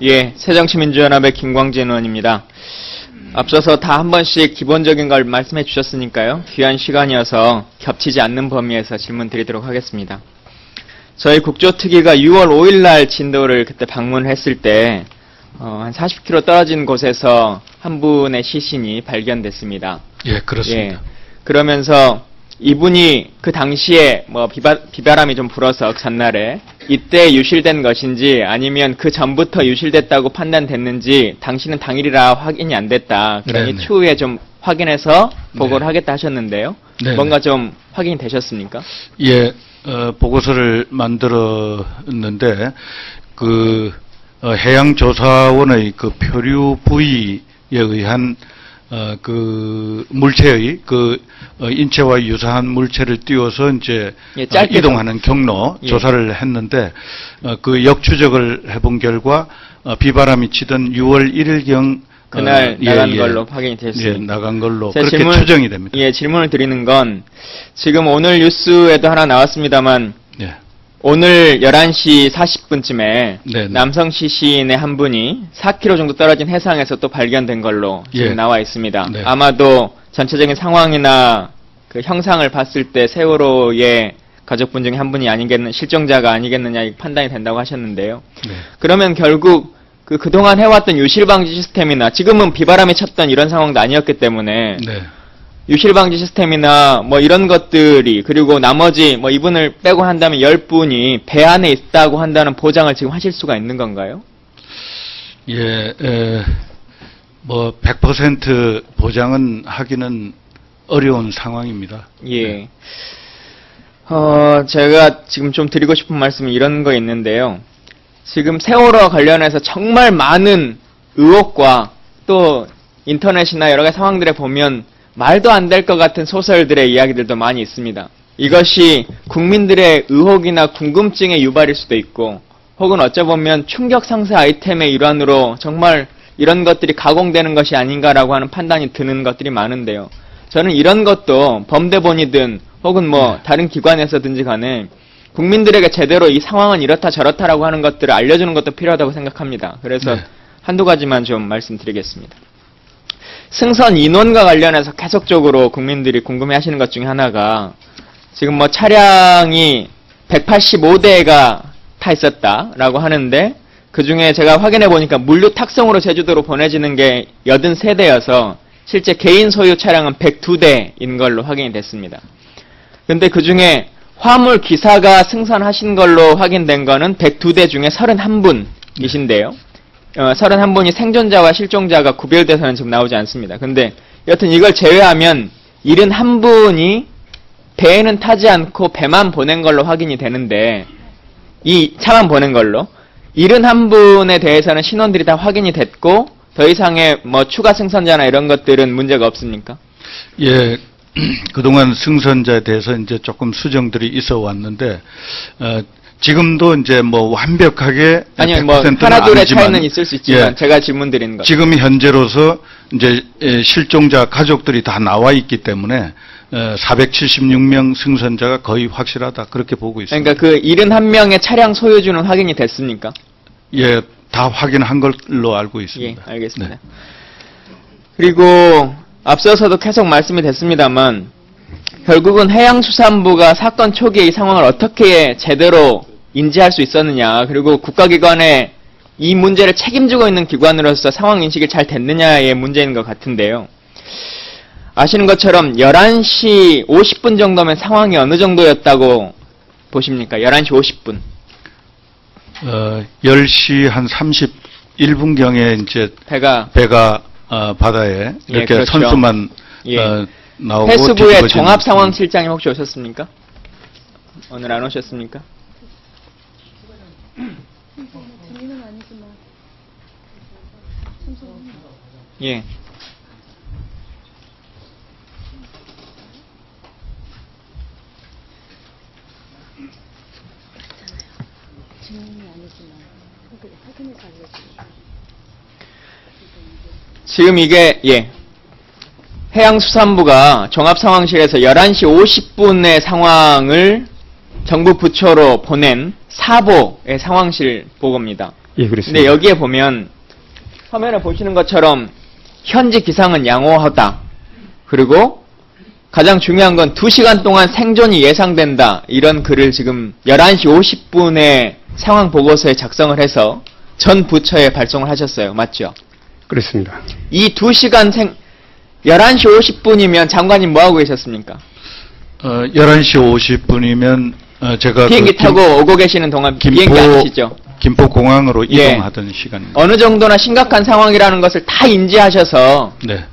예, 새정치민주연합의 김광진 의원입니다. 앞서서 다 한 번씩 기본적인 걸 말씀해 주셨으니까요. 귀한 시간이어서 겹치지 않는 범위에서 질문 드리도록 하겠습니다. 저희 국조특위가 6월 5일 날 진도를 그때 방문했을 때 한 40km 떨어진 곳에서 한 분의 시신이 발견됐습니다. 예, 그렇습니다. 예, 그러면서 이분이 그 당시에 뭐 비바람이 좀 불어서 전날에 이때 유실된 것인지 아니면 그 전부터 유실됐다고 판단됐는지 당신은 당일이라 확인이 안 됐다. 그러니 네네. 추후에 좀 확인해서 보고를 네. 하겠다 하셨는데요. 네네. 뭔가 좀 확인이 되셨습니까? 예, 보고서를 만들었는데 해양조사원의 그 표류 부위에 의한 그 물체의 인체와 유사한 물체를 띄워서 이제 예, 짧게 이동하는 경로 예. 조사를 했는데 그 역추적을 해본 결과 비바람이 치던 6월 1일경 그날 나간 걸로 확인이 됐습니다. 예, 나간 걸로 제 그렇게 추정이 됩니다. 예, 질문을 드리는 건 지금 오늘 뉴스에도 하나 나왔습니다만 예. 오늘 11시 40분쯤에 네네. 남성 시신의 한 분이 4km 정도 떨어진 해상에서 또 발견된 걸로 지금 예. 나와 있습니다. 네. 아마도 전체적인 상황이나 그 형상을 봤을 때 세월호의 가족분 중에 한 분이 실종자가 아니겠느냐 판단이 된다고 하셨는데요. 네. 그러면 결국 그동안 해왔던 유실방지 시스템이나 지금은 비바람이 쳤던 이런 상황도 아니었기 때문에 네. 유실방지 시스템이나 뭐 이런 것들이 그리고 나머지 뭐 이분을 빼고 한다면 10분이 배 안에 있다고 한다는 보장을 지금 하실 수가 있는 건가요? 예, 뭐 100% 보장은 하기는 어려운 상황입니다. 예. 제가 지금 좀 드리고 싶은 말씀이 이런 거 있는데요. 지금 세월호와 관련해서 정말 많은 의혹과 또 인터넷이나 여러 가지 상황들에 보면 말도 안 될 것 같은 소설들의 이야기들도 많이 있습니다. 이것이 국민들의 의혹이나 궁금증의 유발일 수도 있고 혹은 어쩌보면 충격 상세 아이템의 일환으로 정말 이런 것들이 가공되는 것이 아닌가라고 하는 판단이 드는 것들이 많은데요. 저는 이런 것도 범대본이든 혹은 뭐 다른 기관에서든지 간에 국민들에게 제대로 이 상황은 이렇다 저렇다라고 하는 것들을 알려주는 것도 필요하다고 생각합니다. 그래서 네. 한두 가지만 좀 말씀드리겠습니다. 승선 인원과 관련해서 계속적으로 국민들이 궁금해하시는 것 중에 하나가 지금 뭐 차량이 185대가 타 있었다라고 하는데 그 중에 제가 확인해 보니까 물류 탁송으로 제주도로 보내지는 게 83대여서 실제 개인 소유 차량은 102대인 걸로 확인이 됐습니다. 근데 그 중에 화물 기사가 승선하신 걸로 확인된 거는 102대 중에 31분이신데요. 31분이 생존자와 실종자가 구별돼서는 지금 나오지 않습니다. 근데 여튼 이걸 제외하면 71분이 배에는 타지 않고 배만 보낸 걸로 확인이 되는데 이 차만 보낸 걸로 71분에 대해서는 신원들이 다 확인이 됐고 더 이상의 뭐 추가 승선자나 이런 것들은 문제가 없습니까? 예, 그동안 승선자에 대해서 이제 조금 수정들이 있어 왔는데, 지금도 이제 뭐 완벽하게 아니요, 뭐 100%는 하나둘의 아니지만, 차이는 있을 수 있지만 예, 제가 질문 드리는 거. 지금 현재로서 이제 실종자 가족들이 다 나와 있기 때문에 476명 승선자가 거의 확실하다 그렇게 보고 있습니다. 그러니까 그 71명의 차량 소유주는 확인이 됐습니까? 예, 다 확인한 걸로 알고 예, 있습니다. 알겠습니다. 네. 그리고 앞서서도 계속 말씀이 됐습니다만 결국은 해양수산부가 사건 초기에 이 상황을 어떻게 제대로 인지할 수 있었느냐, 그리고 국가기관에 이 문제를 책임지고 있는 기관으로서 상황 인식이 잘 됐느냐의 문제인 것 같은데요. 아시는 것처럼 11시 50분 정도면 상황이 어느 정도였다고 보십니까? 11시 50분. 10시 한 31분경에 이제 배가 바다에 예, 이렇게 그렇죠. 선수만 예. 나오고 해수부의 뒤집어지는 종합상황실장이 혹시 오셨습니까? 오늘 안 오셨습니까? 재미는 아니지만 예. 재미는 아니지만 확인해서 알려주세요. 지금 이게 해양수산부가 종합상황실에서 11시 50분의 상황을 정부 부처로 보낸 사보의 상황실 보고입니다. 예, 그렇습니다. 근데 여기에 보면 화면에 보시는 것처럼 현지 기상은 양호하다. 그리고 가장 중요한 건 2시간 동안 생존이 예상된다. 이런 글을 지금 11시 50분에 상황 보고서에 작성을 해서 전 부처에 발송을 하셨어요. 맞죠? 그렇습니다. 이 2시간 11시 50분이면 장관님 뭐 하고 계셨습니까? 11시 50분이면 제가 비행기 타고 오고 계시는 동안 비행기 아니시죠? 김포공항으로 예. 이동하던 시간입니다. 어느 정도나 심각한 상황이라는 것을 다 인지하셔서 네.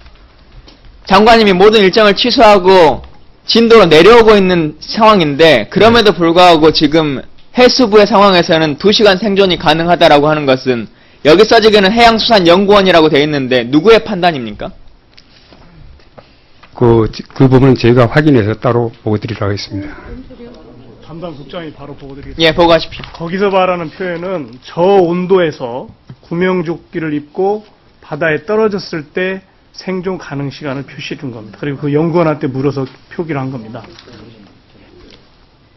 장관님이 모든 일정을 취소하고 진도로 내려오고 있는 상황인데 그럼에도 불구하고 지금 해수부의 상황에서는 2시간 생존이 가능하다라고 하는 것은 여기 써지기는 해양수산연구원이라고 되어 있는데 누구의 판단입니까? 그 부분은 저희가 확인해서 따로 보고 드리도록 하겠습니다. 담당 국장이 바로 보고드리겠습니다. 예, 보고하십시오. 거기서 말하는 표현은 저 온도에서 구명조끼를 입고 바다에 떨어졌을 때 생존 가능 시간을 표시해 준 겁니다. 그리고 그 연구원한테 물어서 표기를 한 겁니다.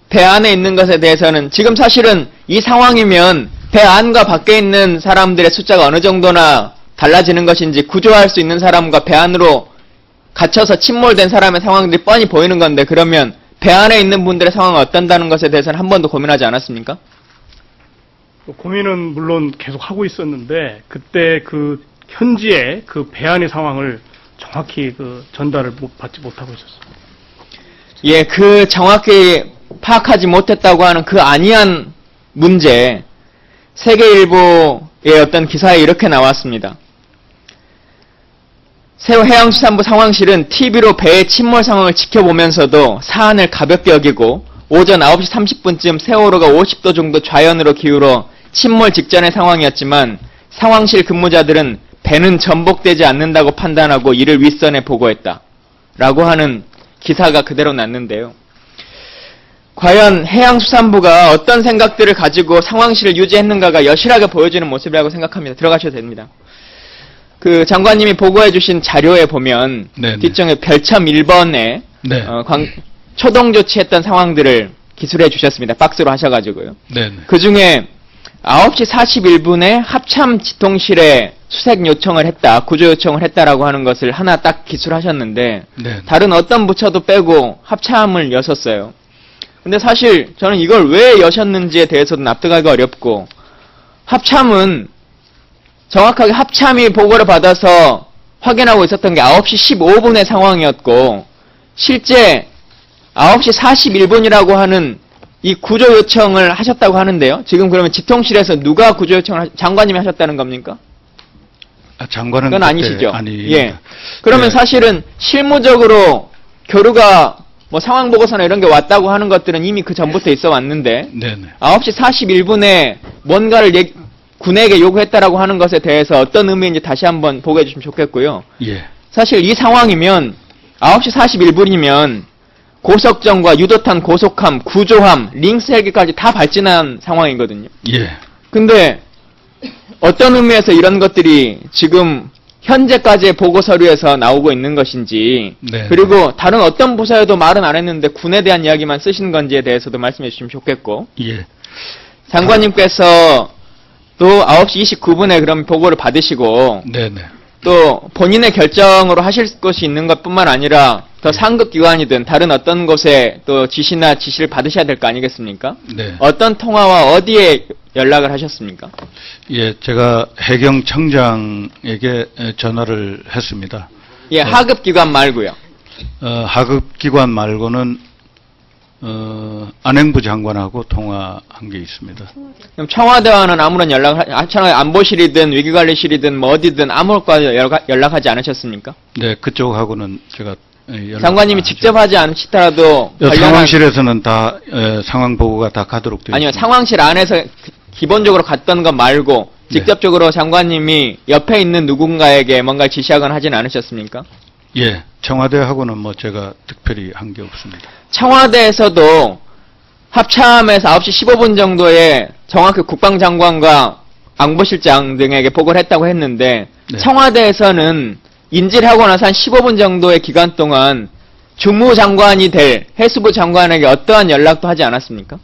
배 안에 있는 것에 대해서는 지금 사실은 이 상황이면 배 안과 밖에 있는 사람들의 숫자가 어느 정도나 달라지는 것인지 구조할 수 있는 사람과 배 안으로 갇혀서 침몰된 사람의 상황들이 뻔히 보이는 건데 그러면 배 안에 있는 분들의 상황은 어떤다는 것에 대해서는 한 번도 고민하지 않았습니까? 고민은 물론 계속 하고 있었는데 그때 그 현지의 그 배 안의 상황을 정확히 그 전달을 받지 못하고 있었습니다. 예, 그 정확히 파악하지 못했다고 하는 그 아니한 문제, 세계일보의 어떤 기사에 이렇게 나왔습니다. 해양수산부 상황실은 TV로 배의 침몰 상황을 지켜보면서도 사안을 가볍게 여기고 오전 9시 30분쯤 세월호가 50도 정도 좌연으로 기울어 침몰 직전의 상황이었지만 상황실 근무자들은 배는 전복되지 않는다고 판단하고 이를 윗선에 보고했다. 라고 하는 기사가 그대로 났는데요. 과연 해양수산부가 어떤 생각들을 가지고 상황실을 유지했는가가 여실하게 보여지는 모습이라고 생각합니다. 들어가셔도 됩니다. 그 장관님이 보고해 주신 자료에 보면 네네. 뒷정에 별첨 1번에 네. 초동 조치했던 상황들을 기술해 주셨습니다. 박스로 하셔가지고요. 네. 그 중에 9시 41분에 합참 지통실에 수색 요청을 했다, 구조 요청을 했다라고 하는 것을 하나 딱 기술하셨는데 네. 다른 어떤 부처도 빼고 합참을 여셨어요. 근데 사실 저는 이걸 왜 여셨는지에 대해서도 납득하기가 어렵고 합참은 정확하게 합참이 보고를 받아서 확인하고 있었던 게 9시 15분의 상황이었고 실제 9시 41분이라고 하는 이 구조 요청을 하셨다고 하는데요. 지금 그러면 지통실에서 누가 구조 요청을 장관님이 하셨다는 겁니까? 장관은 그건 아니시죠. 아니. 예. 그러면 예. 사실은 실무적으로 교류가 뭐 상황 보고서나 이런 게 왔다고 하는 것들은 이미 그 전부터 있어 왔는데 네네. 9시 41분에 뭔가를 군에게 요구했다라고 하는 것에 대해서 어떤 의미인지 다시 한번 보고해 주시면 좋겠고요. 예. 사실 이 상황이면 9시 41분이면 고석정과 유도탄 고속함, 구조함, 링스 헬기까지 다 발진한 상황이거든요. 예. 근데 어떤 의미에서 이런 것들이 지금 현재까지의 보고 서류에서 나오고 있는 것인지 네. 그리고 다른 어떤 부서에도 말은 안 했는데 군에 대한 이야기만 쓰신 건지에 대해서도 말씀해 주시면 좋겠고 예. 장관님께서 또 9시 29분에 그럼 보고를 받으시고 네네. 또 본인의 결정으로 하실 것이 있는 것뿐만 아니라 더 상급 기관이든 다른 어떤 곳에 또 지시나 지시를 받으셔야 될 거 아니겠습니까? 네. 어떤 통화와 어디에 연락을 하셨습니까? 예, 제가 해경청장에게 전화를 했습니다. 예, 하급 기관 말고요. 하급 기관 말고는 안행부 장관하고 통화한 게 있습니다. 그럼 청와대와는 아무런 청와대 안보실이든 위기관리실이든 뭐 어디든 아무것과 연락하지 않으셨습니까? 네, 그쪽하고는 제가 연락. 장관님이 직접 하지 않으시더라도 상황실에서는 다 상황 보고가 다 가도록 되어 아니요, 있습니다. 상황실 안에서 기본적으로 갔던 것 말고 직접적으로 장관님이 옆에 있는 누군가에게 뭔가 지시하거나 하진 않으셨습니까? 예, 청와대하고는 뭐 제가 특별히 한 게 없습니다. 청와대에서도 합참에서 9시 15분 정도에 정확히 국방장관과 안보실장 등에게 보고를 했다고 했는데 네. 청와대에서는 인지를 하고 나서 한 15분 정도의 기간 동안 주무장관이 될 해수부 장관에게 어떠한 연락도 하지 않았습니까?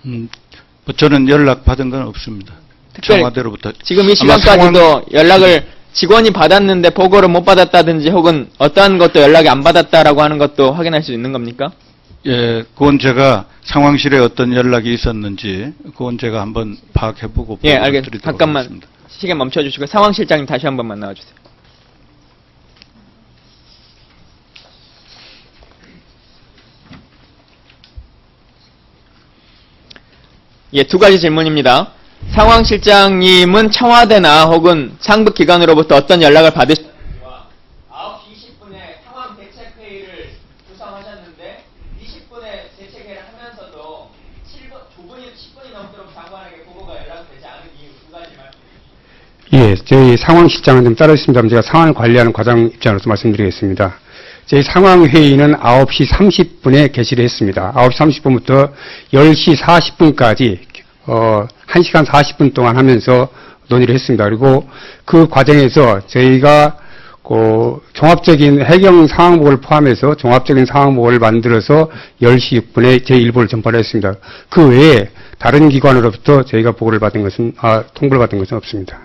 뭐 저는 연락 받은 건 없습니다. 특별히 청와대로부터. 지금 이 아마 시간까지도 연락을 직원이 받았는데 보고를 못 받았다든지 혹은 어떠한 것도 연락이 안 받았다라고 하는 것도 확인할 수 있는 겁니까? 예, 그건 제가 상황실에 어떤 연락이 있었는지 그건 제가 한번 파악해보고 예, 보고를 알겠습니다. 드리도록 잠깐만 하겠습니다. 시계 멈춰주시고 상황실장님 다시 한 번만 나와주세요. 예, 두 가지 질문입니다. 상황실장님은 청와대나 혹은 상급 기관으로부터 어떤 연락을 받으셨는지와 9시 20분에 상황 대책회의를 구성하셨는데 20분에 대책회의를 하면서도 10분이 넘도록 장관에게 보고가 연락되지 않은 이유 두 가지 말씀해 주시죠. 예, 저희 상황실장은 좀 따로 있습니다만 제가 상황을 관리하는 과장 입장으로서 말씀드리겠습니다. 저희 상황회의는 9시 30분에 개시를 했습니다. 9시 30분부터 10시 40분까지 1시간 40분 동안 하면서 논의를 했습니다. 그리고 그 과정에서 저희가 종합적인 해경 상황보고를 포함해서 종합적인 상황보고를 만들어서 10시 6분에 제 일부를 전파를 했습니다. 그 외에 다른 기관으로부터 저희가 통보를 받은 것은 없습니다.